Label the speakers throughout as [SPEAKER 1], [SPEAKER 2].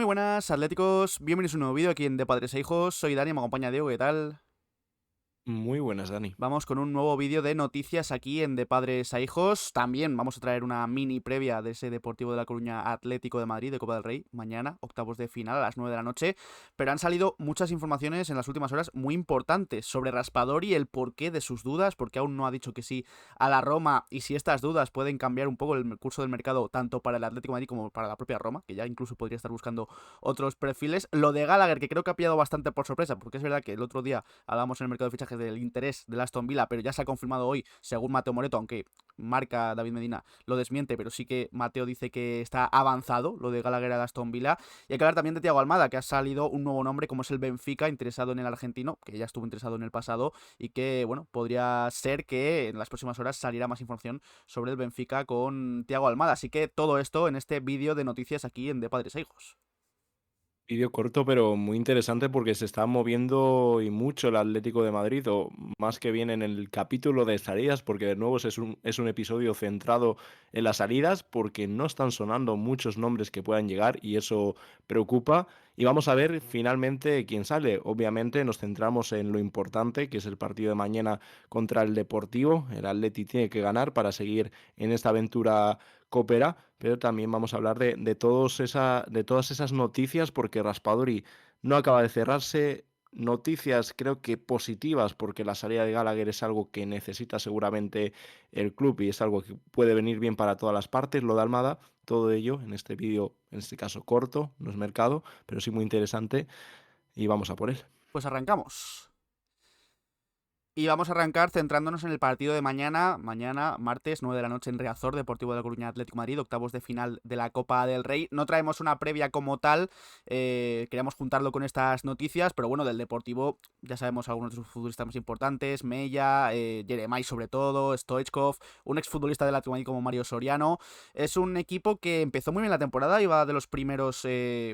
[SPEAKER 1] Muy buenas, atléticos. Bienvenidos a un nuevo vídeo aquí en De Padres e Hijos. Soy Dani, me acompaña Diego, ¿qué tal?
[SPEAKER 2] Muy buenas, Dani.
[SPEAKER 1] Vamos con un nuevo vídeo de noticias aquí en De Padres a Hijos. También vamos a traer una mini previa de ese Deportivo de La Coruña Atlético de Madrid de Copa del Rey. Mañana, octavos de final a las 9 de la noche. Pero han salido muchas informaciones en las últimas horas muy importantes sobre Raspadori, el porqué de sus dudas, porque aún no ha dicho que sí a la Roma y si estas dudas pueden cambiar un poco el curso del mercado tanto para el Atlético de Madrid como para la propia Roma, que ya incluso podría estar buscando otros perfiles. Lo de Gallagher, que creo que ha pillado bastante por sorpresa, porque es verdad que el otro día hablábamos en el mercado de fichajes del interés de Aston Villa, pero ya se ha confirmado hoy, según Mateo Moreto, aunque marca David Medina lo desmiente, pero sí que Mateo dice que está avanzado lo de Gallagher a Aston Villa. Y hay que hablar también de Thiago Almada, que ha salido un nuevo nombre como es el Benfica, interesado en el argentino, que ya estuvo interesado en el pasado y que, bueno, podría ser que en las próximas horas saliera más información sobre el Benfica con Thiago Almada. Así que todo esto en este vídeo de noticias aquí en De Padres e Hijos.
[SPEAKER 2] Vídeo corto, pero muy interesante porque se está moviendo y mucho el Atlético de Madrid, o más que bien en el capítulo de salidas, porque de nuevo es un episodio centrado en las salidas, porque no están sonando muchos nombres que puedan llegar y eso preocupa. Y vamos a ver finalmente quién sale. Obviamente nos centramos en lo importante, que es el partido de mañana contra el Deportivo. El Atleti tiene que ganar para seguir en esta aventura copera, pero también vamos a hablar de todas esas noticias porque Raspadori no acaba de cerrarse. Noticias creo que positivas porque la salida de Gallagher es algo que necesita seguramente el club y es algo que puede venir bien para todas las partes. Lo de Almada, todo ello en este vídeo, en este caso corto, no es mercado, pero sí muy interesante y vamos a por él.
[SPEAKER 1] Pues arrancamos. Y vamos a arrancar centrándonos en el partido de mañana martes 9 de la noche en Riazor, Deportivo de La Coruña Atlético de Madrid, octavos de final de la Copa del Rey. No traemos una previa como tal, queríamos juntarlo con estas noticias, pero bueno, del Deportivo ya sabemos algunos de sus futbolistas más importantes, Mella, Jeremai sobre todo, Stoichkov, un exfutbolista del Atlético de Madrid como Mario Soriano. Es un equipo que empezó muy bien la temporada, iba de los primeros,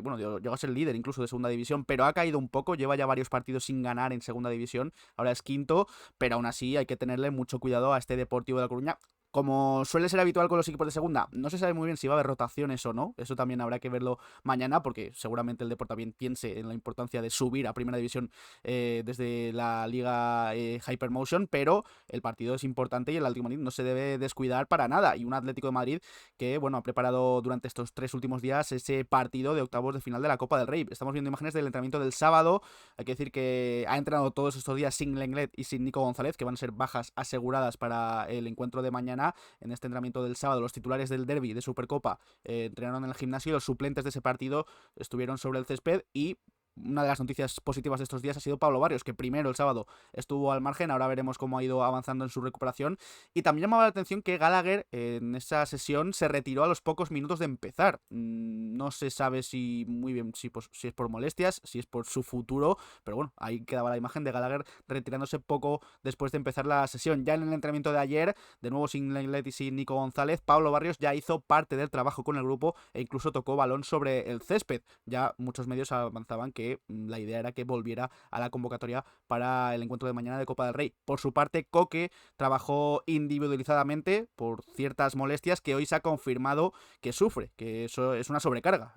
[SPEAKER 1] bueno, llegó a ser líder incluso de segunda división, pero ha caído un poco, lleva ya varios partidos sin ganar en segunda división, ahora es quinto, pero aún así hay que tenerle mucho cuidado a este Deportivo de La Coruña. Como suele ser habitual con los equipos de segunda, no se sabe muy bien si va a haber rotaciones o no. Eso también habrá que verlo mañana, porque seguramente el Depor también piense en la importancia de subir a primera división desde la liga Hypermotion, pero el partido es importante y el Atlético de Madrid no se debe descuidar para nada. Y un Atlético de Madrid que, bueno, ha preparado durante estos 3 últimos días ese partido de octavos de final de la Copa del Rey. Estamos viendo imágenes del entrenamiento del sábado. Hay que decir que ha entrenado todos estos días sin Lenglet y sin Nico González, que van a ser bajas aseguradas para el encuentro de mañana. En este entrenamiento del sábado, los titulares del derby de Supercopa entrenaron en el gimnasio y los suplentes de ese partido estuvieron sobre el césped. Y una de las noticias positivas de estos días ha sido Pablo Barrios, que primero el sábado estuvo al margen, ahora veremos cómo ha ido avanzando en su recuperación. Y también llamaba la atención que Gallagher en esa sesión se retiró a los pocos minutos de empezar. No se sabe si muy bien si es por molestias, si es por su futuro, pero bueno, ahí quedaba la imagen de Gallagher retirándose poco después de empezar la sesión. Ya en el entrenamiento de ayer, de nuevo sin Lenglet y sin Nico González, Pablo Barrios ya hizo parte del trabajo con el grupo e incluso tocó balón sobre el césped. Ya muchos medios avanzaban que la idea era que volviera a la convocatoria para el encuentro de mañana de Copa del Rey. Por su parte, Coque trabajó individualizadamente por ciertas molestias que hoy se ha confirmado que sufre, que eso es una sobrecarga.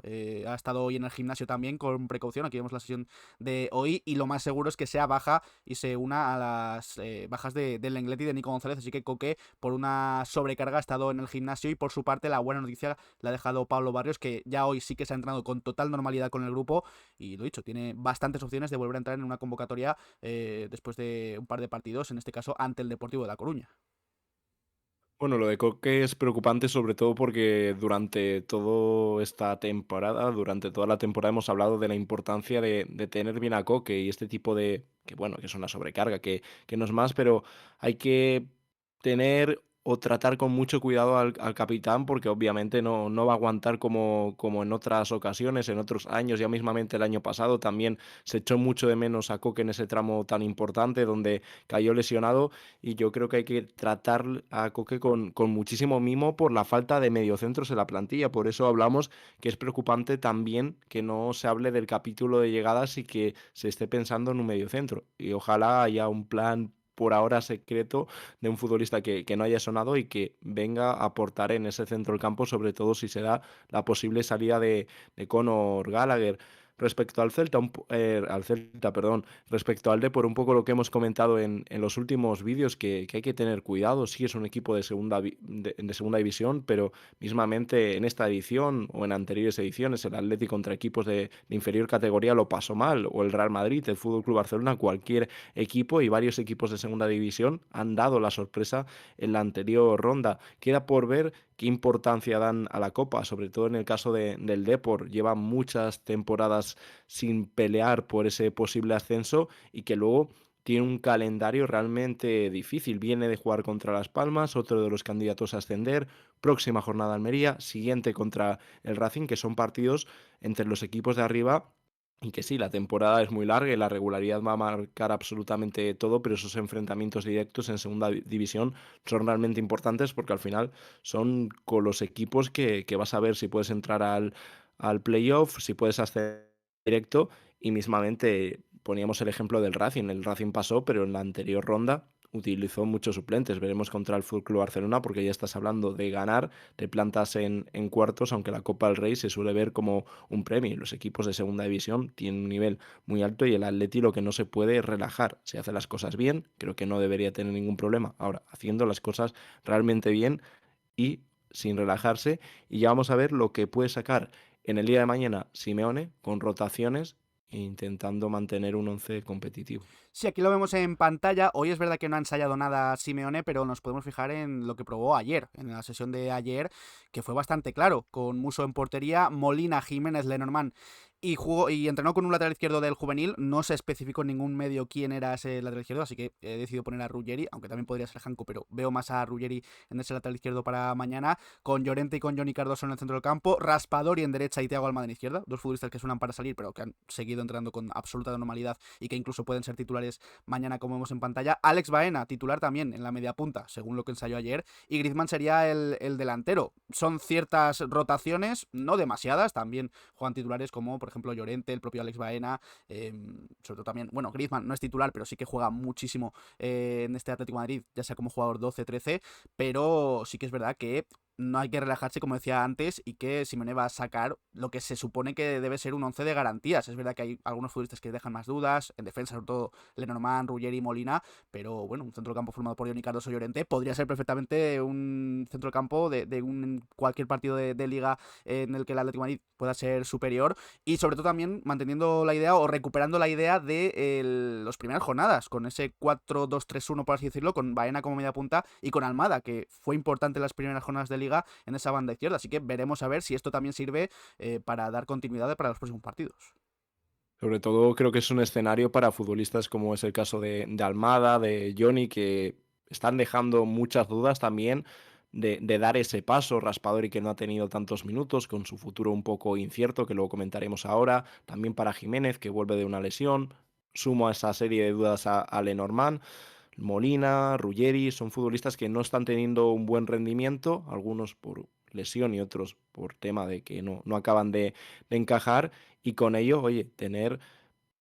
[SPEAKER 1] Ha estado hoy en el gimnasio también con precaución, aquí vemos la sesión de hoy, y lo más seguro es que sea baja y se una a las bajas de Lenglet y de Nico González, así que Coque por una sobrecarga ha estado en el gimnasio. Y por su parte la buena noticia la ha dejado Pablo Barrios, que ya hoy sí que se ha entrenado con total normalidad con el grupo y lo dicho, tiene bastantes opciones de volver a entrar en una convocatoria después de un par de partidos, en este caso ante el Deportivo de La Coruña.
[SPEAKER 2] Bueno, lo de Coque es preocupante sobre todo porque durante toda esta temporada, durante toda la temporada hemos hablado de la importancia de tener bien a Coque y este tipo de, que bueno, que es una sobrecarga, que no es más, pero hay que tener o tratar con mucho cuidado al capitán porque obviamente no va a aguantar como en otras ocasiones, en otros años, ya mismamente el año pasado también se echó mucho de menos a Coque en ese tramo tan importante donde cayó lesionado y yo creo que hay que tratar a Coque con muchísimo mimo por la falta de mediocentros en la plantilla. Por eso hablamos que es preocupante también que no se hable del capítulo de llegadas y que se esté pensando en un mediocentro. Y ojalá haya un plan por ahora secreto de un futbolista que no haya sonado y que venga a aportar en ese centro del campo, sobre todo si se da la posible salida de Conor Gallagher. Respecto al Celta, perdón, respecto al Depor, un poco lo que hemos comentado en los últimos vídeos, que hay que tener cuidado. Sí es un equipo de segunda división, pero mismamente en esta edición o en anteriores ediciones, el Atleti contra equipos de inferior categoría lo pasó mal, o el Real Madrid, el Fútbol Club Barcelona, cualquier equipo, y varios equipos de segunda división han dado la sorpresa en la anterior ronda. Queda por ver qué importancia dan a la Copa, sobre todo en el caso del Depor. Lleva muchas temporadas sin pelear por ese posible ascenso y que luego tiene un calendario realmente difícil. Viene de jugar contra Las Palmas, otro de los candidatos a ascender, próxima jornada Almería, siguiente contra el Racing, que son partidos entre los equipos de arriba. Y que sí, la temporada es muy larga y la regularidad va a marcar absolutamente todo, pero esos enfrentamientos directos en segunda división son realmente importantes porque al final son con los equipos que vas a ver si puedes entrar al playoff, si puedes hacer directo, y mismamente poníamos el ejemplo del Racing. El Racing pasó, pero en la anterior ronda utilizó muchos suplentes. Veremos contra el Fútbol Club Barcelona, porque ya estás hablando de ganar, te plantas en cuartos, aunque la Copa del Rey se suele ver como un premio. Los equipos de segunda división tienen un nivel muy alto y el Atleti lo que no se puede es relajar. Si hace las cosas bien, creo que no debería tener ningún problema. Ahora, haciendo las cosas realmente bien y sin relajarse, y ya vamos a ver lo que puede sacar en el día de mañana Simeone con rotaciones e intentando mantener un once competitivo.
[SPEAKER 1] Sí, aquí lo vemos en pantalla. Hoy es verdad que no ha ensayado nada Simeone, pero nos podemos fijar en lo que probó ayer, en la sesión de ayer, que fue bastante claro, con Muso en portería, Molina, Jiménez, Lenormand y entrenó con un lateral izquierdo del juvenil. No se especificó en ningún medio quién era ese lateral izquierdo, así que he decidido poner a Ruggeri, aunque también podría ser Janko, pero veo más a Ruggeri en ese lateral izquierdo para mañana, con Llorente y con Johnny Cardoso en el centro del campo, Raspadori en derecha y Thiago Almada en izquierda, dos futbolistas que suenan para salir, pero que han seguido entrenando con absoluta normalidad y que incluso pueden ser titulares mañana, como vemos en pantalla. Alex Baena, titular también en la media punta, según lo que ensayó ayer, y Griezmann sería el delantero. Son ciertas rotaciones, no demasiadas, también juegan titulares como, por ejemplo, Llorente, el propio Alex Baena, sobre todo también, bueno, Griezmann no es titular, pero sí que juega muchísimo en este Atlético de Madrid, ya sea como jugador 12-13, pero sí que es verdad que no hay que relajarse, como decía antes, y que Simeone va a sacar lo que se supone que debe ser un once de garantías. Es verdad que hay algunos futbolistas que dejan más dudas, en defensa sobre todo Lenormand, Ruggeri y Molina, pero bueno, un centrocampo formado por Johnny Cardoso y Llorente podría ser perfectamente un centrocampo de cualquier partido de liga en el que el Atlético de Madrid pueda ser superior, y sobre todo también manteniendo la idea o recuperando la idea de las primeras jornadas, con ese 4-2-3-1, por así decirlo, con Baena como media punta y con Almada, que fue importante en las primeras jornadas de liga en esa banda izquierda. Así que veremos a ver si esto también sirve para dar continuidad para los próximos partidos.
[SPEAKER 2] Sobre todo creo que es un escenario para futbolistas como es el caso de Almada, de Johnny, que están dejando muchas dudas también de dar ese paso. Raspadori, que no ha tenido tantos minutos, con su futuro un poco incierto, que luego comentaremos ahora. También para Jiménez, que vuelve de una lesión. Sumo a esa serie de dudas a Lenormand. Molina, Ruggeri, son futbolistas que no están teniendo un buen rendimiento, algunos por lesión y otros por tema de que no acaban de encajar, y con ello, oye, tener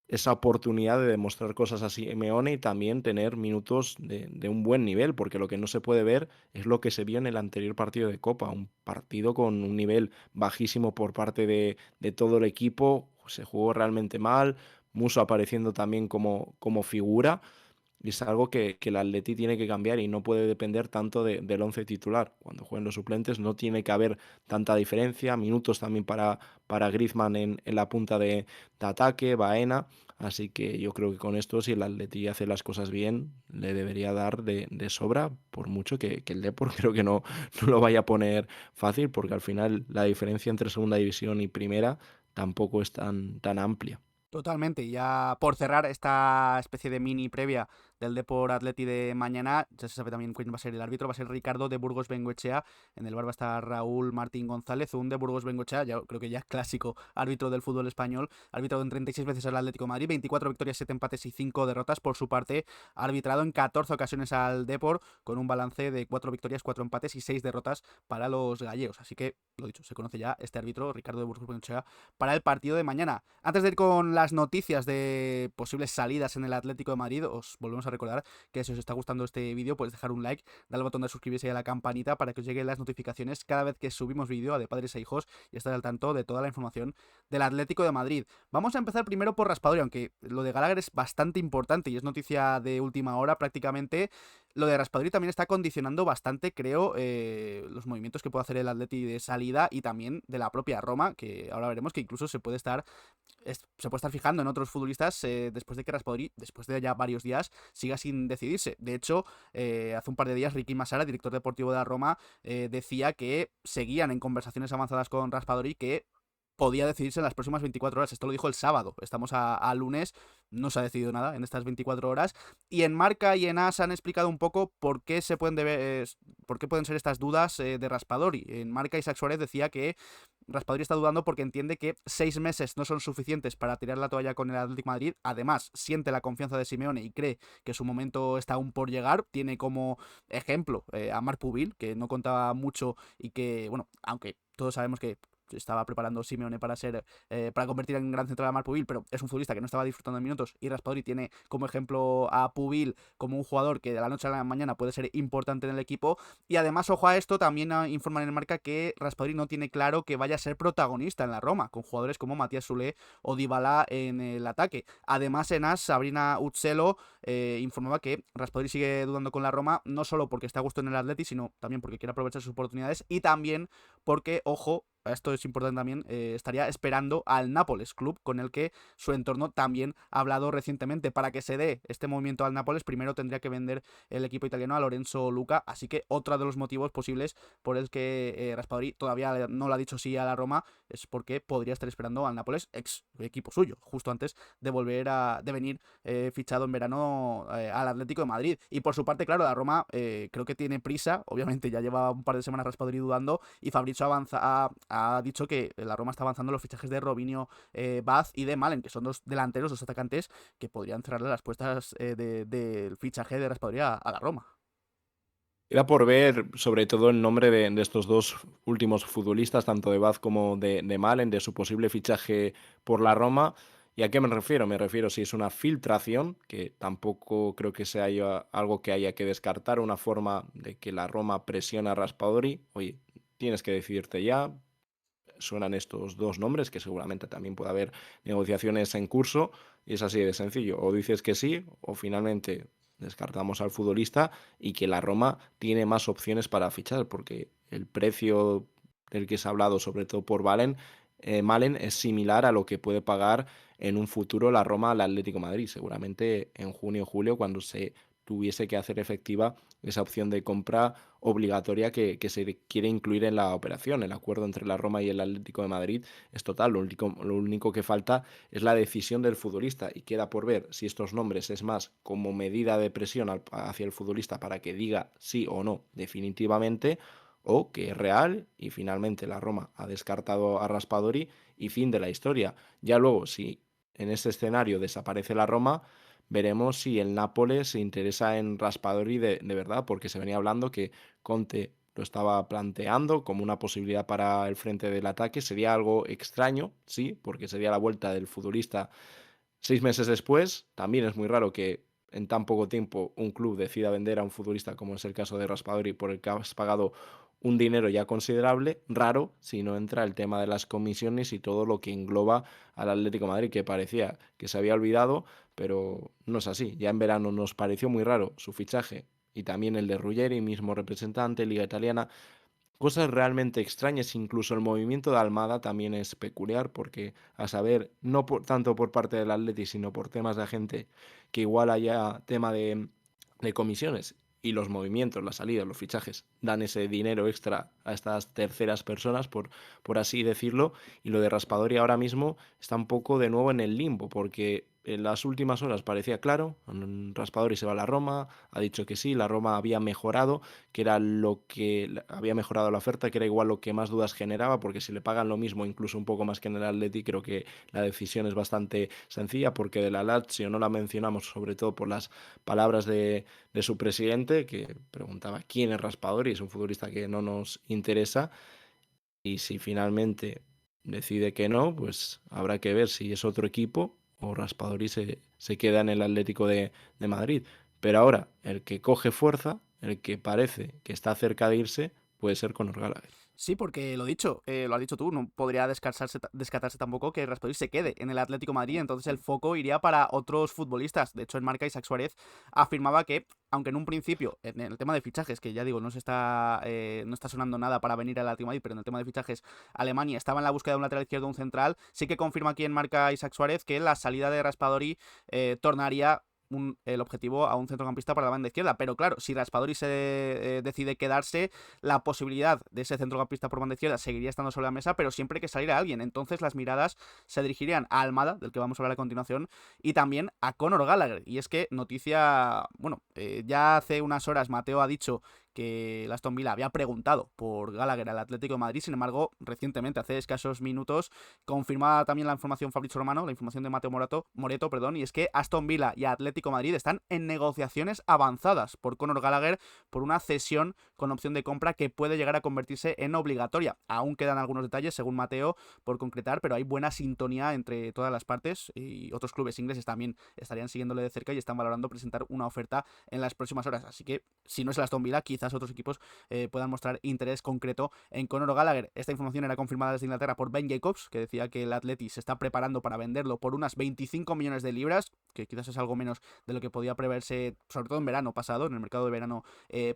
[SPEAKER 2] esa oportunidad de demostrar cosas a Simeone y también tener minutos de un buen nivel, porque lo que no se puede ver es lo que se vio en el anterior partido de Copa, un partido con un nivel bajísimo por parte de todo el equipo, se jugó realmente mal, Muso apareciendo también como figura, y es algo que el Atleti tiene que cambiar y no puede depender tanto del once titular. Cuando jueguen los suplentes no tiene que haber tanta diferencia. Minutos también para Griezmann en la punta de ataque, Baena. Así que yo creo que con esto, si el Atleti hace las cosas bien, le debería dar de sobra, por mucho que el Depor creo que no lo vaya a poner fácil, porque al final la diferencia entre segunda división y primera tampoco es tan amplia.
[SPEAKER 1] Totalmente, y ya por cerrar esta especie de mini previa del Depor Atleti de mañana, ya se sabe también quién va a ser el árbitro, va a ser Ricardo de Burgos Bengoechea, en el bar va a estar Raúl Martín González, un de Burgos Bengoechea, ya creo que ya es clásico árbitro del fútbol español, ha arbitrado en 36 veces al Atlético de Madrid, 24 victorias, 7 empates y 5 derrotas. Por su parte, ha arbitrado en 14 ocasiones al Depor, con un balance de 4 victorias, 4 empates y 6 derrotas para los gallegos, así que, lo dicho, se conoce ya este árbitro, Ricardo de Burgos Bengoechea, para el partido de mañana. Antes de ir con las noticias de posibles salidas en el Atlético de Madrid, os volvemos a recordar que si os está gustando este vídeo, podéis dejar un like, darle al botón de suscribirse y a la campanita para que os lleguen las notificaciones cada vez que subimos vídeo a De Padres e Hijos y estar al tanto de toda la información del Atlético de Madrid. Vamos a empezar primero por Raspadori, aunque lo de Gallagher es bastante importante y es noticia de última hora prácticamente. Lo de Raspadori también está condicionando bastante, creo, los movimientos que puede hacer el Atleti de salida y también de la propia Roma, que ahora veremos que incluso se puede estar fijando en otros futbolistas después de que Raspadori, después de ya varios días, siga sin decidirse. De hecho, hace un par de días Ricky Massara, director deportivo de la Roma, decía que seguían en conversaciones avanzadas con Raspadori, que podía decidirse en las próximas 24 horas. Esto lo dijo el sábado. Estamos a lunes, no se ha decidido nada en estas 24 horas. Y en Marca y en AS han explicado un poco por qué se pueden por qué pueden ser estas dudas de Raspadori. En Marca, Isaac Suárez decía que Raspadori está dudando porque entiende que 6 meses no son suficientes para tirar la toalla con el Atlético de Madrid. Además, siente la confianza de Simeone y cree que su momento está aún por llegar. Tiene como ejemplo a Marc Pubil, que no contaba mucho y que, bueno, aunque todos sabemos que estaba preparando Simeone para convertir en gran central a Marc Pubil, pero es un futbolista que no estaba disfrutando de minutos y Raspadori tiene como ejemplo a Pubil como un jugador que de la noche a la mañana puede ser importante en el equipo. Y además, ojo a esto, también informan en el Marca que Raspadori no tiene claro que vaya a ser protagonista en la Roma, con jugadores como Matías Soulé o Dybala en el ataque. Además, en AS, Sabrina Uzzelo informaba que Raspadori sigue dudando con la Roma, no solo porque está a gusto en el Atleti, sino también porque quiere aprovechar sus oportunidades y también porque, ojo, esto es importante también, estaría esperando al Nápoles, club con el que su entorno también ha hablado recientemente. Para que se dé este movimiento al Nápoles, primero tendría que vender el equipo italiano a Lorenzo Luca, así que otro de los motivos posibles por el que Raspadori todavía no le ha dicho sí a la Roma es porque podría estar esperando al Nápoles, ex equipo suyo, justo antes de venir fichado en verano al Atlético de Madrid. Y por su parte, claro, la Roma creo que tiene prisa, obviamente ya lleva un par de semanas Raspadori dudando y Fabrizio ha dicho que la Roma está avanzando en los fichajes de Robinho, Baz y de Malen, que son dos delanteros, dos atacantes que podrían cerrarle las puertas del fichaje de Raspadori a la Roma.
[SPEAKER 2] Queda por ver, sobre todo, el nombre de estos dos últimos futbolistas, tanto de Baz como de Malen, de su posible fichaje por la Roma. ¿Y a qué me refiero? Me refiero si es una filtración, que tampoco creo que sea algo que haya que descartar, una forma de que la Roma presiona a Raspadori. Oye, tienes que decidirte ya. Suenan estos dos nombres, que seguramente también puede haber negociaciones en curso, y es así de sencillo. O dices que sí, o finalmente descartamos al futbolista y que la Roma tiene más opciones para fichar, porque el precio del que se ha hablado, sobre todo por Malen, es similar a lo que puede pagar en un futuro la Roma al Atlético de Madrid, seguramente en junio o julio, cuando se tuviese que hacer efectiva esa opción de compra obligatoria que se quiere incluir en la operación. El acuerdo entre la Roma y el Atlético de Madrid es total. Lo único que falta es la decisión del futbolista y queda por ver si estos nombres es más como medida de presión hacia el futbolista para que diga sí o no definitivamente, o que es real y finalmente la Roma ha descartado a Raspadori y fin de la historia. Ya luego, si en este escenario desaparece la Roma, veremos si el Nápoles se interesa en Raspadori de verdad, porque se venía hablando que Conte lo estaba planteando como una posibilidad para el frente del ataque. Sería algo extraño, sí, porque sería la vuelta del futbolista 6 meses después. También es muy raro que en tan poco tiempo un club decida vender a un futbolista, como es el caso de Raspadori, por el que has pagado un dinero ya considerable. Raro si no entra el tema de las comisiones y todo lo que engloba al Atlético de Madrid, que parecía que se había olvidado, pero no es así. Ya en verano nos pareció muy raro su fichaje y también el de Ruggeri, mismo representante, Liga Italiana. Cosas realmente extrañas, incluso el movimiento de Almada también es peculiar porque, a saber, no tanto por parte del Atleti, sino por temas de agente, que igual haya tema de comisiones y los movimientos, las salidas, los fichajes, dan ese dinero extra a estas terceras personas, por así decirlo, y lo de Raspadori ahora mismo está un poco de nuevo en el limbo, porque en las últimas horas parecía claro, Raspadori se va a la Roma, ha dicho que sí, la Roma había mejorado, que era lo que había mejorado la oferta, que era igual lo que más dudas generaba, porque si le pagan lo mismo, incluso un poco más que en el Atleti, creo que la decisión es bastante sencilla, porque de la Lazio no la mencionamos, sobre todo por las palabras de su presidente, que preguntaba quién es Raspadori, es un futbolista que no nos interesa, y si finalmente decide que no, pues habrá que ver si es otro equipo o Raspadori se queda en el Atlético de Madrid. Pero ahora, el que coge fuerza, el que parece que está cerca de irse, puede ser Conor Gallagher.
[SPEAKER 1] Sí, porque lo dicho, lo has dicho tú, no podría descartarse tampoco que Raspadori se quede en el Atlético de Madrid, entonces el foco iría para otros futbolistas. De hecho, en Marca Isaac Suárez afirmaba que, aunque en un principio, en el tema de fichajes, que ya digo, no está sonando nada para venir al Atlético de Madrid, pero en el tema de fichajes, Alemania estaba en la búsqueda de un lateral izquierdo, un central, sí que confirma aquí en Marca Isaac Suárez que la salida de Raspadori tornaría el objetivo a un centrocampista para la banda izquierda. Pero claro, si Raspadori se decide quedarse, la posibilidad de ese centrocampista por banda izquierda seguiría estando sobre la mesa, pero siempre que saliera alguien. Entonces las miradas se dirigirían a Almada, del que vamos a hablar a continuación, y también a Conor Gallagher. Y es que noticia, bueno, ya hace unas horas Mateo ha dicho que el Aston Villa había preguntado por Gallagher al Atlético de Madrid. Sin embargo, recientemente, hace escasos minutos, confirmaba también la información Fabrizio Romano, la información de Mateo Moreto, perdón, y es que Aston Villa y Atlético de Madrid están en negociaciones avanzadas por Conor Gallagher por una cesión con opción de compra que puede llegar a convertirse en obligatoria. Aún quedan algunos detalles, según Mateo, por concretar, pero hay buena sintonía entre todas las partes y otros clubes ingleses también estarían siguiéndole de cerca y están valorando presentar una oferta en las próximas horas. Así que, si no es el Aston Villa, quizás otros equipos puedan mostrar interés concreto en Conor Gallagher. Esta información era confirmada desde Inglaterra por Ben Jacobs, que decía que el Atleti se está preparando para venderlo por unas 25 millones de libras, que quizás es algo menos de lo que podía preverse, sobre todo en verano pasado, en el mercado de verano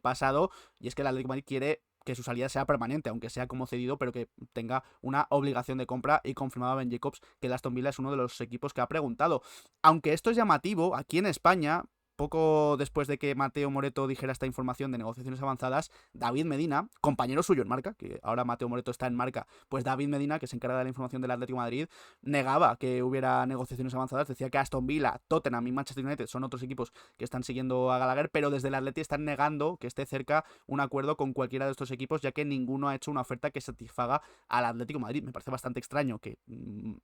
[SPEAKER 1] pasado, y es que el Atlético de Madrid quiere que su salida sea permanente, aunque sea como cedido, pero que tenga una obligación de compra, y confirmaba Ben Jacobs que el Aston Villa es uno de los equipos que ha preguntado. Aunque esto es llamativo, aquí en España, poco después de que Mateo Moreto dijera esta información de negociaciones avanzadas, David Medina, compañero suyo en Marca, que ahora Mateo Moreto está en Marca, pues David Medina, que se encarga de la información del Atlético de Madrid, negaba que hubiera negociaciones avanzadas, decía que Aston Villa, Tottenham y Manchester United son otros equipos que están siguiendo a Gallagher, pero desde el Atleti están negando que esté cerca un acuerdo con cualquiera de estos equipos, ya que ninguno ha hecho una oferta que satisfaga al Atlético de Madrid. Me parece bastante extraño que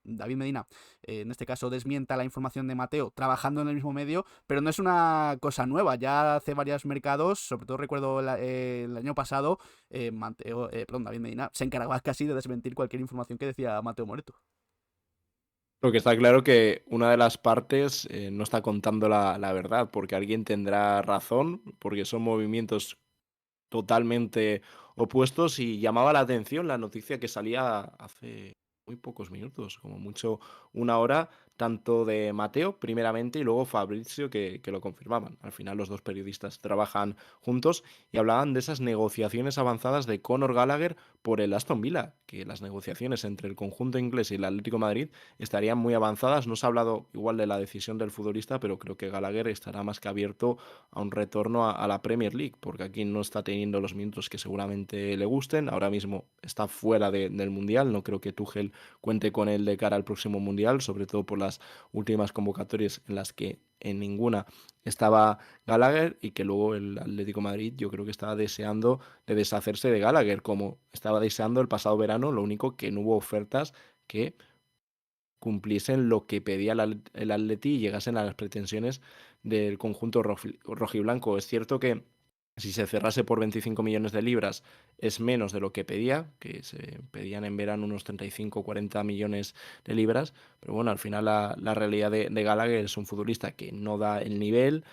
[SPEAKER 1] David Medina, en este caso, desmienta la información de Mateo trabajando en el mismo medio, pero no es una cosa nueva. Ya hace varios mercados, sobre todo recuerdo el año pasado, David Medina se encargaba casi de desmentir cualquier información que decía Mateo Moreto.
[SPEAKER 2] Lo que está claro que una de las partes no está contando la verdad, porque alguien tendrá razón, porque son movimientos totalmente opuestos y llamaba la atención la noticia que salía hace muy pocos minutos, como mucho una hora, tanto de Mateo primeramente y luego Fabrizio que lo confirmaban. Al final los dos periodistas trabajan juntos y hablaban de esas negociaciones avanzadas de Conor Gallagher por el Aston Villa, que las negociaciones entre el conjunto inglés y el Atlético de Madrid estarían muy avanzadas. No se ha hablado igual de la decisión del futbolista, pero creo que Gallagher estará más que abierto a un retorno a la Premier League, porque aquí no está teniendo los minutos que seguramente le gusten. Ahora mismo está fuera del Mundial, no creo que Tuchel cuente con él de cara al próximo Mundial, sobre todo por las últimas convocatorias en las que en ninguna estaba Gallagher, y que luego el Atlético de Madrid yo creo que estaba deseando de deshacerse de Gallagher, como estaba deseando el pasado verano, lo único que no hubo ofertas que cumpliesen lo que pedía el Atleti y llegasen a las pretensiones del conjunto rojiblanco. Es cierto que si se cerrase por 25 millones de libras es menos de lo que pedía, que se pedían en verano unos 35 o 40 millones de libras, pero bueno, al final la realidad de Gallagher es un futbolista que no da el nivel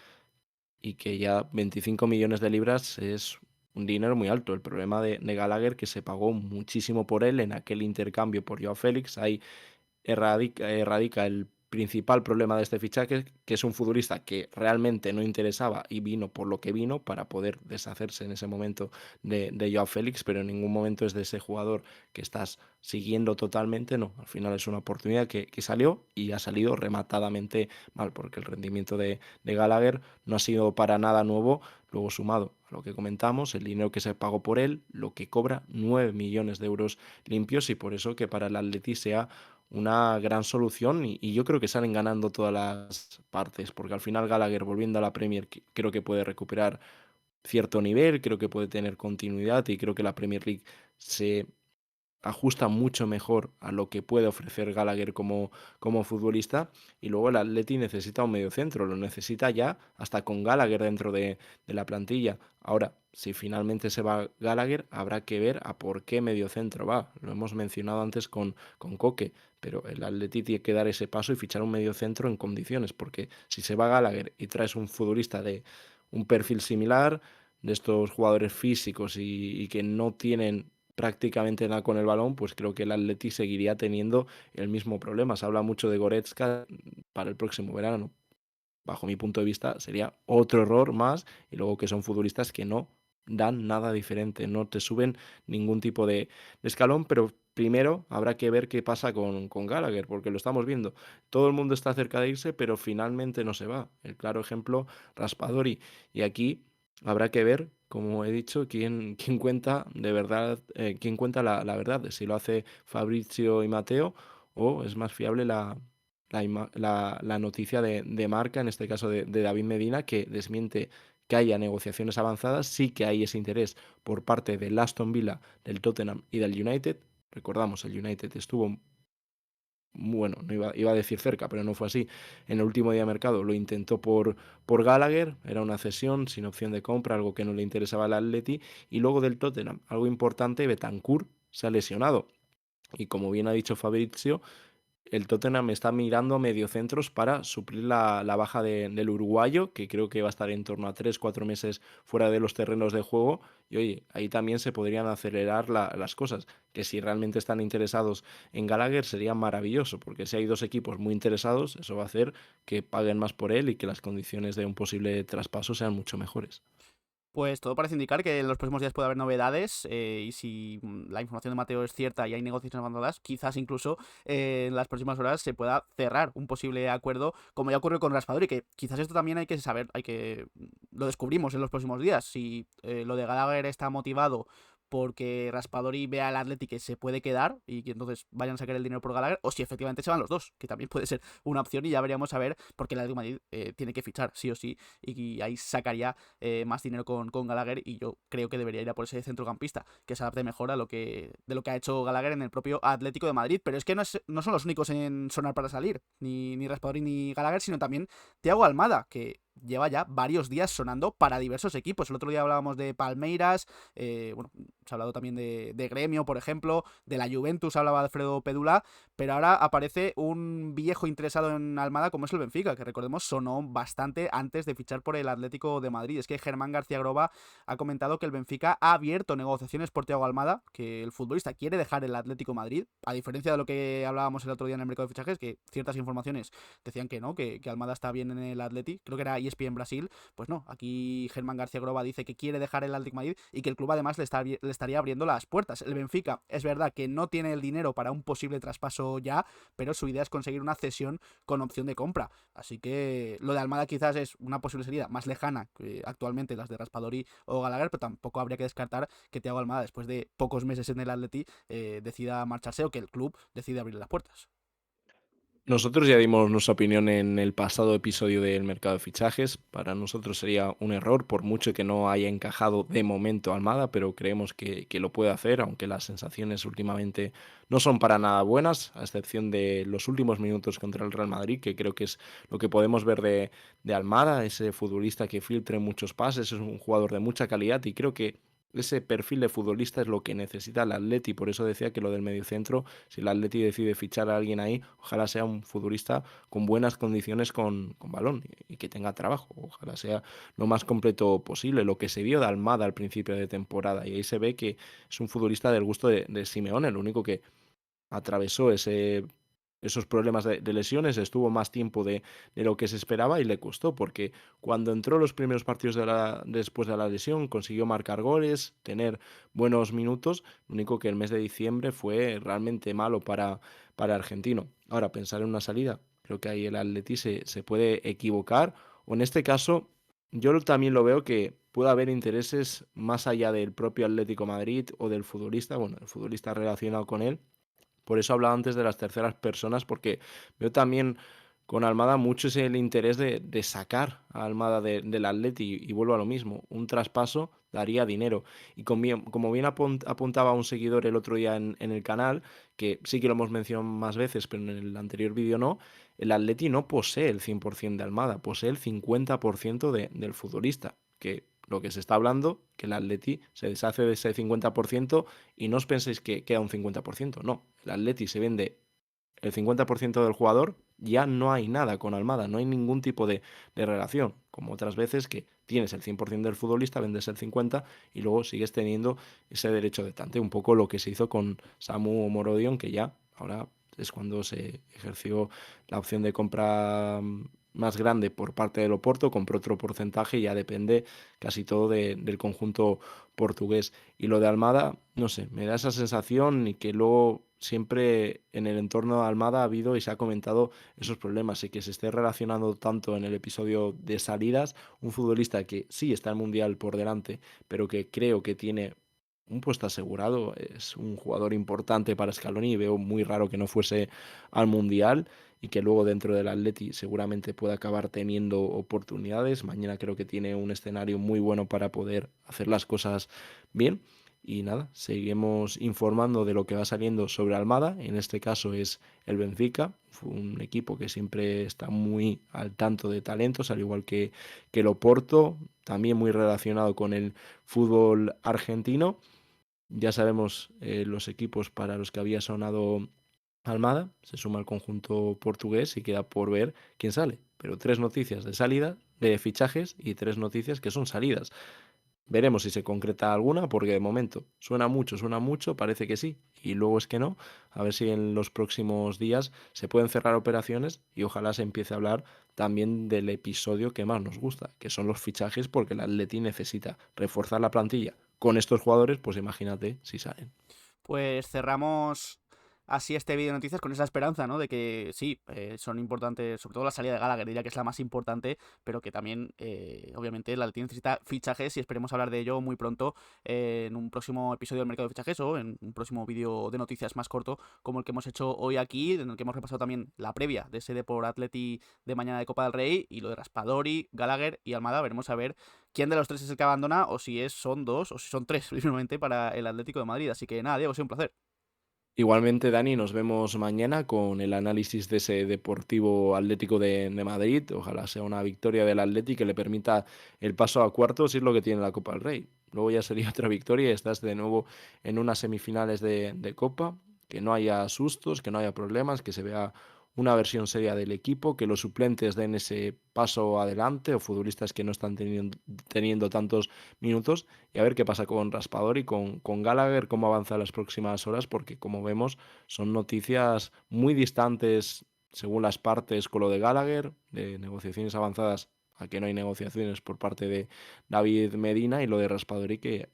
[SPEAKER 2] y que ya 25 millones de libras es un dinero muy alto. El problema de Gallagher que se pagó muchísimo por él en aquel intercambio por Joao Félix. Hay radica el principal problema de este fichaje, que es un futbolista que realmente no interesaba y vino por lo que vino para poder deshacerse en ese momento de Joao Félix, pero en ningún momento es de ese jugador que estás siguiendo totalmente, no, al final es una oportunidad que salió y ha salido rematadamente mal, porque el rendimiento de Gallagher no ha sido para nada nuevo, luego sumado a lo que comentamos, el dinero que se pagó por él, lo que cobra 9 millones de euros limpios, y por eso que para el Atleti sea una gran solución y yo creo que salen ganando todas las partes, porque al final Gallagher volviendo a la Premier creo que puede recuperar cierto nivel, creo que puede tener continuidad y creo que la Premier League se ajusta mucho mejor a lo que puede ofrecer Gallagher como futbolista. Y luego el Atleti necesita un mediocentro, lo necesita ya hasta con Gallagher dentro de la plantilla. Ahora, si finalmente se va Gallagher, habrá que ver a por qué mediocentro va. Lo hemos mencionado antes con Coque, pero el Atleti tiene que dar ese paso y fichar un mediocentro en condiciones, porque si se va Gallagher y traes un futbolista de un perfil similar, de estos jugadores físicos y que no tienen prácticamente nada con el balón, pues creo que el Atleti seguiría teniendo el mismo problema. Se habla mucho de Goretzka para el próximo verano. Bajo mi punto de vista, sería otro error más. Y luego que son futbolistas que no dan nada diferente, no te suben ningún tipo de escalón, pero primero habrá que ver qué pasa con Gallagher, porque lo estamos viendo. Todo el mundo está cerca de irse, pero finalmente no se va. El claro ejemplo, Raspadori. Y aquí habrá que ver, como he dicho, quién cuenta de verdad, quién cuenta la verdad, si lo hace Fabrizio y Mateo o es más fiable la noticia de Marca, en este caso de David Medina, que desmiente que haya negociaciones avanzadas, sí que hay ese interés por parte del Aston Villa, del Tottenham y del United. Recordamos, el United estuvo, bueno, no iba a decir cerca, pero no fue así. En el último día de mercado lo intentó por Gallagher, era una cesión sin opción de compra, algo que no le interesaba al Atleti. Y luego del Tottenham, algo importante, Betancourt se ha lesionado. Y como bien ha dicho Fabrizio, el Tottenham está mirando a mediocentros para suplir la baja del uruguayo, que creo que va a estar en torno a 3 4 meses fuera de los terrenos de juego. Y oye, ahí también se podrían acelerar las cosas, que si realmente están interesados en Gallagher sería maravilloso, porque si hay dos equipos muy interesados, eso va a hacer que paguen más por él y que las condiciones de un posible traspaso sean mucho mejores.
[SPEAKER 1] Pues todo parece indicar que en los próximos días puede haber novedades y si la información de Mateo es cierta y hay negociaciones avanzadas, quizás incluso en las próximas horas se pueda cerrar un posible acuerdo, como ya ocurrió con Raspadori, que quizás esto también hay que saber, lo descubrimos en los próximos días. Si lo de Gallagher está motivado porque Raspadori vea al Atleti que se puede quedar y que entonces vayan a sacar el dinero por Gallagher, o si efectivamente se van los dos, que también puede ser una opción y ya veríamos a ver, porque el Atlético de Madrid tiene que fichar sí o sí y ahí sacaría más dinero con Gallagher y yo creo que debería ir a por ese centrocampista que se adapte mejor de lo que ha hecho Gallagher en el propio Atlético de Madrid. Pero es que no son los únicos en sonar para salir, ni Raspadori ni Gallagher, sino también Thiago Almada, que lleva ya varios días sonando para diversos equipos. El otro día hablábamos de Palmeiras, bueno, se ha hablado también de Gremio, por ejemplo, de la Juventus hablaba Alfredo Pedula, pero ahora aparece un viejo interesado en Almada como es el Benfica, que recordemos sonó bastante antes de fichar por el Atlético de Madrid. Es que Germán García Groba ha comentado que el Benfica ha abierto negociaciones por Thiago Almada, que el futbolista quiere dejar el Atlético de Madrid, a diferencia de lo que hablábamos el otro día en el mercado de fichajes, que ciertas informaciones decían que no, que Almada está bien en el Atleti, creo que era ESPN Brasil. Pues no, aquí Germán García Groba dice que quiere dejar el Atlético de Madrid y que el club además le estaría abriendo las puertas. El Benfica es verdad que no tiene el dinero para un posible traspaso ya, pero su idea es conseguir una cesión con opción de compra. Así que lo de Almada quizás es una posible salida más lejana que actualmente las de Raspadori o Gallagher, pero tampoco habría que descartar que Thiago Almada, después de pocos meses en el Atleti, decida marcharse o que el club decida abrirle las puertas.
[SPEAKER 2] Nosotros ya dimos nuestra opinión en el pasado episodio del mercado de fichajes. Para nosotros sería un error, por mucho que no haya encajado de momento Almada, pero creemos que lo puede hacer, aunque las sensaciones últimamente no son para nada buenas, a excepción de los últimos minutos contra el Real Madrid, que creo que es lo que podemos ver de Almada, ese futbolista que filtre muchos pases, es un jugador de mucha calidad y creo que ese perfil de futbolista es lo que necesita el Atleti, por eso decía que lo del mediocentro, si el Atleti decide fichar a alguien ahí, ojalá sea un futbolista con buenas condiciones con balón y que tenga trabajo, ojalá sea lo más completo posible, lo que se vio de Almada al principio de temporada, y ahí se ve que es un futbolista del gusto de Simeone, lo único que atravesó esos problemas de lesiones, estuvo más tiempo de lo que se esperaba y le costó, porque cuando entró los primeros partidos después de la lesión, consiguió marcar goles, tener buenos minutos, lo único que el mes de diciembre fue realmente malo para Argentino. Ahora, pensar en una salida, creo que ahí el Atleti se puede equivocar, o en este caso, yo también lo veo que puede haber intereses más allá del propio Atlético Madrid o del futbolista, bueno, el futbolista relacionado con él, por eso hablaba antes de las terceras personas, porque veo también con Almada mucho ese el interés de sacar a Almada del Atleti y vuelvo a lo mismo, un traspaso daría dinero. Y como bien apuntaba un seguidor el otro día en el canal, que sí que lo hemos mencionado más veces, pero en el anterior vídeo no, el Atleti no posee el 100% de Almada, posee el 50% del futbolista, que lo que se está hablando, que el Atleti se deshace de ese 50% y no os penséis que queda un 50%, no, el Atleti se vende el 50% del jugador, ya no hay nada con Almada, no hay ningún tipo de relación, como otras veces que tienes el 100% del futbolista, vendes el 50% y luego sigues teniendo ese derecho de tante, un poco lo que se hizo con Samu Morodion, que ya ahora es cuando se ejerció la opción de compra más grande por parte del Oporto, compró otro porcentaje y ya depende casi todo del conjunto portugués. Y lo de Almada, no sé, me da esa sensación y que luego siempre en el entorno de Almada ha habido y se ha comentado esos problemas y que se esté relacionando tanto en el episodio de salidas, un futbolista que sí está el Mundial por delante, pero que creo que tiene un puesto asegurado, es un jugador importante para Scaloni y veo muy raro que no fuese al Mundial y que luego dentro del Atleti seguramente pueda acabar teniendo oportunidades. Mañana creo que tiene un escenario muy bueno para poder hacer las cosas bien. Y nada, seguimos informando de lo que va saliendo sobre Almada. En este caso es el Benfica, un equipo que siempre está muy al tanto de talentos, al igual que el Oporto, también muy relacionado con el fútbol argentino. Ya sabemos los equipos para los que había sonado Almada, se suma al conjunto portugués y queda por ver quién sale. Pero 3 noticias de salida, de fichajes y 3 noticias que son salidas. Veremos si se concreta alguna, porque de momento suena mucho, parece que sí, y luego es que no. A ver si en los próximos días se pueden cerrar operaciones y ojalá se empiece a hablar también del episodio que más nos gusta, que son los fichajes, porque el Atleti necesita reforzar la plantilla. Con estos jugadores, pues imagínate si salen.
[SPEAKER 1] Pues cerramos así este vídeo de noticias con esa esperanza, ¿no? De que sí, son importantes, sobre todo la salida de Gallagher, diría que es la más importante, pero que también, obviamente, la Leti necesita fichajes y esperemos hablar de ello muy pronto en un próximo episodio del mercado de fichajes o en un próximo vídeo de noticias más corto, como el que hemos hecho hoy aquí, en el que hemos repasado también la previa de ese Depor Atleti de mañana de Copa del Rey y lo de Raspadori, Gallagher y Almada. Veremos a ver quién de los tres es el que abandona o si son dos o si son tres, simplemente para el Atlético de Madrid. Así que nada, Diego, ha sido un placer.
[SPEAKER 2] Igualmente, Dani, nos vemos mañana con el análisis de ese Deportivo Atlético de Madrid. Ojalá sea una victoria del Atleti que le permita el paso a cuartos, y es lo que tiene la Copa del Rey. Luego ya sería otra victoria y estás de nuevo en unas semifinales de Copa, que no haya sustos, que no haya problemas, que se vea una versión seria del equipo, que los suplentes den ese paso adelante o futbolistas que no están teniendo tantos minutos y a ver qué pasa con Raspador y con Gallagher, cómo avanza en las próximas horas, porque como vemos son noticias muy distantes según las partes con lo de Gallagher, de negociaciones avanzadas a que no hay negociaciones por parte de David Medina y lo de Raspadori que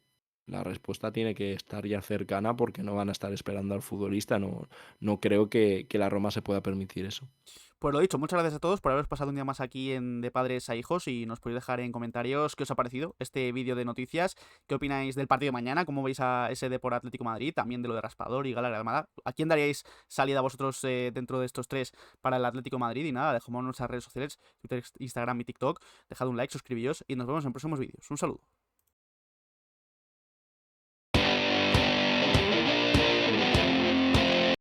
[SPEAKER 2] la respuesta tiene que estar ya cercana porque no van a estar esperando al futbolista, no creo que la Roma se pueda permitir eso.
[SPEAKER 1] Pues lo dicho, muchas gracias a todos por haberos pasado un día más aquí en De Padres a Hijos y nos podéis dejar en comentarios qué os ha parecido este vídeo de noticias, qué opináis del partido de mañana, cómo veis a ese Depor Atlético de Madrid, también de lo de Raspador y Gala Almada. ¿A quién daríais salida vosotros dentro de estos tres para el Atlético de Madrid? Y nada, dejadme en nuestras redes sociales, Twitter, Instagram y TikTok, dejad un like, suscribíos y nos vemos en próximos vídeos. Un saludo.